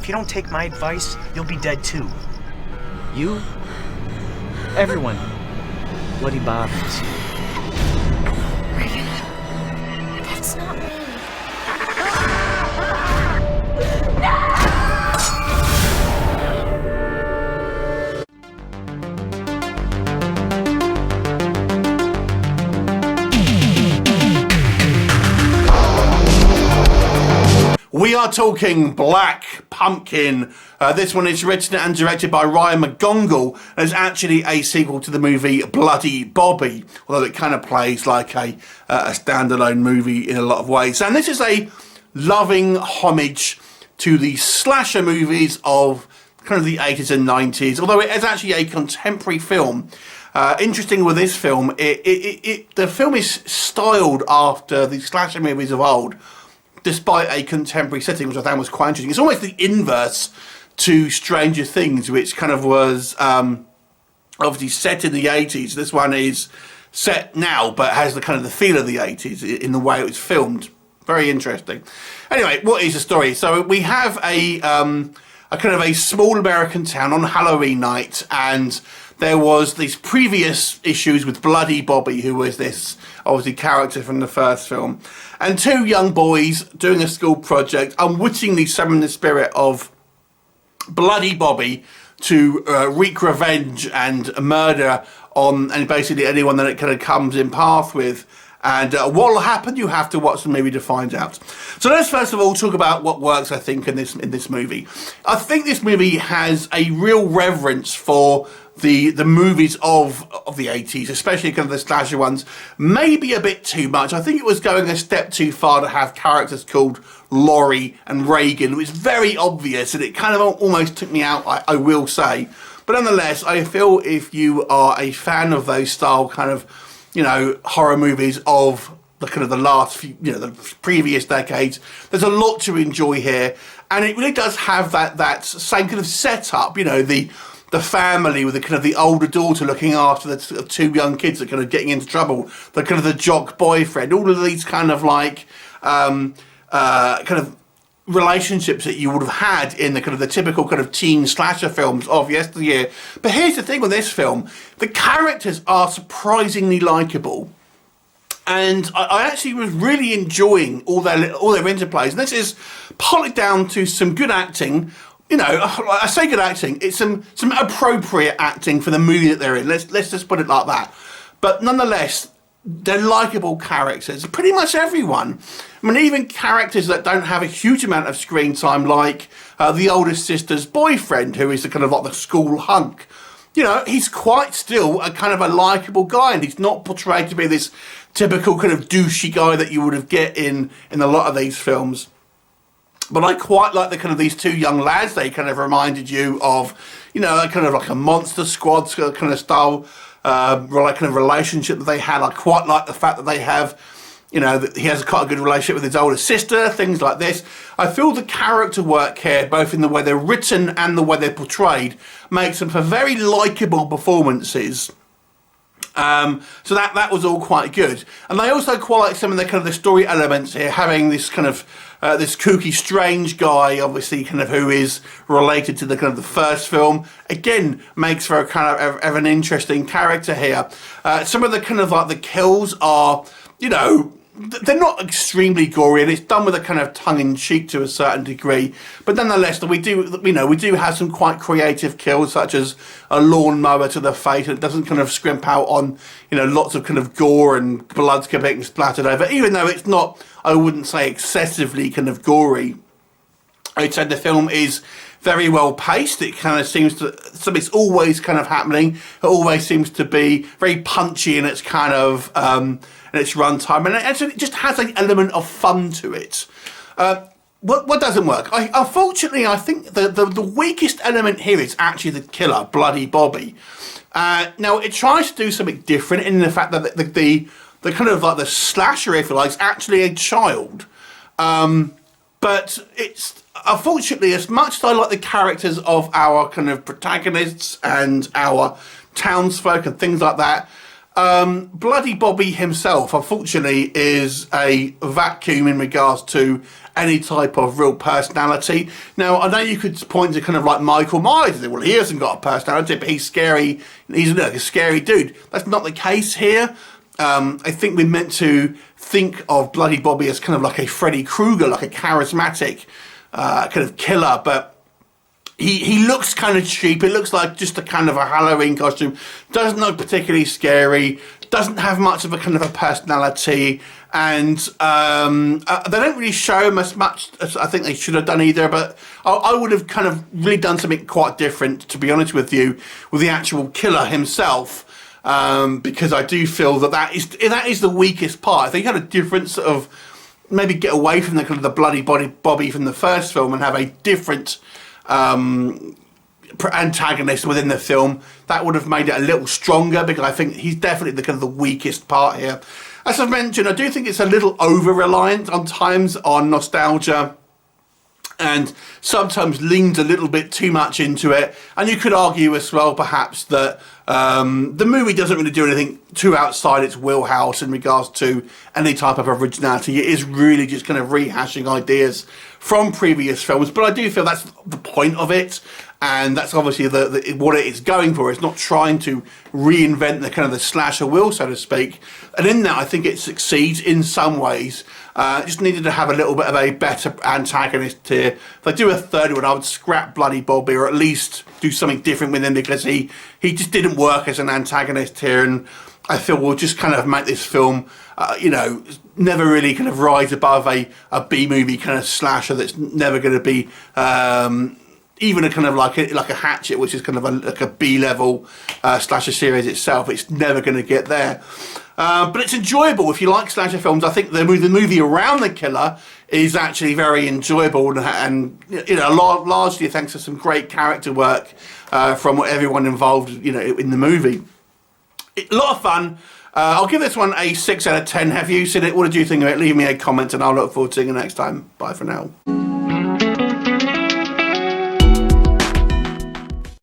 If you don't take my advice, you'll be dead too. You, everyone, bloody bothers. Regan, that's not me. We are talking Black Pumpkin. This one is written and directed by Ryan McGonagall and is actually a sequel to the movie Bloody Bobby, although it kind of plays like a standalone movie in a lot of ways. And this is a loving homage to the slasher movies of kind of the 80s and 90s, although it is actually a contemporary film. Interesting with this film, the film is styled after the slasher movies of old, despite a contemporary setting, which I found was quite interesting. It's almost the inverse to Stranger Things, which kind of was obviously set in the 80s. This one is set now, but has the kind of the feel of the 80s in the way it was filmed. Very interesting. Anyway, what is the story? So we have a kind of a small American town on Halloween night, and there was these previous issues with Bloody Bobby, who was this obviously character from the first film, and two young boys doing a school project unwittingly summon the spirit of Bloody Bobby to wreak revenge and murder on and basically anyone that it kind of comes in path with. And what will happen? You have to watch the movie to find out. So let's first of all talk about what works, I think, in this movie. I think this movie has a real reverence for the movies of the 80s, especially kind of the slasher ones. Maybe a bit too much. I think it was going a step too far to have characters called Laurie and Reagan. It was very obvious, and it kind of almost took me out, I will say. But nonetheless, I feel if you are a fan of those style kind of, you know, horror movies of the kind of the last few, you know, the previous decades, there's a lot to enjoy here, and it really does have that same kind of setup. You know, the family with the kind of the older daughter looking after the two young kids that are kind of getting into trouble, the kind of the jock boyfriend, all of these kind of like kind of relationships that you would have had in the kind of the typical kind of teen slasher films of yesteryear. But here's the thing with this film: the characters are surprisingly likable, and I actually was really enjoying all their interplays. And this is partly down to some good acting. You know, I say good acting, it's some appropriate acting for the movie that they're in. Let's just put it like that. But nonetheless, they're likable characters. Pretty much everyone. I mean, even characters that don't have a huge amount of screen time, like the oldest sister's boyfriend, who is the kind of like the school hunk. You know, he's quite still a kind of a likable guy, and he's not portrayed to be this typical kind of douchey guy that you would have get in a lot of these films. But I quite like the kind of these two young lads. They kind of reminded you of, you know, kind of like a Monster Squad kind of style, like kind of relationship that they had. I quite like the fact that they have, you know, that he has quite a good relationship with his older sister, things like this. I feel the character work here, both in the way they're written and the way they're portrayed, makes them for very likeable performances. So that was all quite good. And I also quite like some of the kind of the story elements here, having this kind of this kooky, strange guy, obviously, kind of who is related to the kind of the first film. Again, makes for a kind of an interesting character here. Some of the kind of like the kills are, you know, they're not extremely gory, and it's done with a kind of tongue-in-cheek to a certain degree. But nonetheless, we do have some quite creative kills, such as a lawnmower to the face, and it doesn't kind of scrimp out on, you know, lots of kind of gore and blood getting splattered over. Even though it's not, I wouldn't say, excessively kind of gory. I'd say the film is very well paced. It kind of seems to, something's always kind of happening. It always seems to be very punchy in its kind of in its runtime, and it just has an element of fun to it. What doesn't work? Unfortunately, I think the weakest element here is actually the killer, Bloody Bobby. Now, it tries to do something different in the fact that the kind of like the slasher, if you like, is actually a child. But it's, unfortunately, as much as I like the characters of our kind of protagonists and our townsfolk and things like that, Bloody Bobby himself, unfortunately, is a vacuum in regards to any type of real personality. Now, I know you could point to kind of like Michael Myers and say, well, he hasn't got a personality, but he's scary. He's like a scary dude. That's not the case here. I think we're meant to think of Bloody Bobby as kind of like a Freddy Krueger, like a charismatic kind of killer, but he looks kind of cheap. It looks like just a kind of a Halloween costume. Doesn't look particularly scary. Doesn't have much of a kind of a personality. And they don't really show him as much as I think they should have done either. But I would have kind of really done something quite different, to be honest with you, with the actual killer himself. Because I do feel that is the weakest part. I think you had a different sort of, maybe get away from the kind of the Bloody Bobby from the first film and have a different antagonist within the film. That would have made it a little stronger, because I think he's definitely the kind of the weakest part here. As I've mentioned, I do think it's a little over-reliant on times on nostalgia, and sometimes leans a little bit too much into it. And you could argue as well, perhaps, that the movie doesn't really do anything too outside its wheelhouse in regards to any type of originality. It is really just kind of rehashing ideas from previous films, but I do feel that's the point of it, and that's obviously what it is going for. It's not trying to reinvent the kind of the slasher wheel, so to speak, and in that I think it succeeds in some ways. Just needed to have a little bit of a better antagonist here. If I do a third one, I would scrap Bloody Bobby, or at least do something different with him, because he just didn't work as an antagonist here, and I feel we'll just kind of make this film, never really kind of rise above a B-movie kind of slasher that's never going to be even a kind of like a Hatchet, which is kind of like a B-level slasher series itself. It's never going to get there. But it's enjoyable if you like slasher films. I think the movie around the killer is actually very enjoyable, and largely thanks to some great character work from everyone involved, in the movie. A lot of fun. I'll give this one a 6 out of 10. Have you seen it? What did you think of it? Leave me a comment, and I'll look forward to seeing you next time. Bye for now.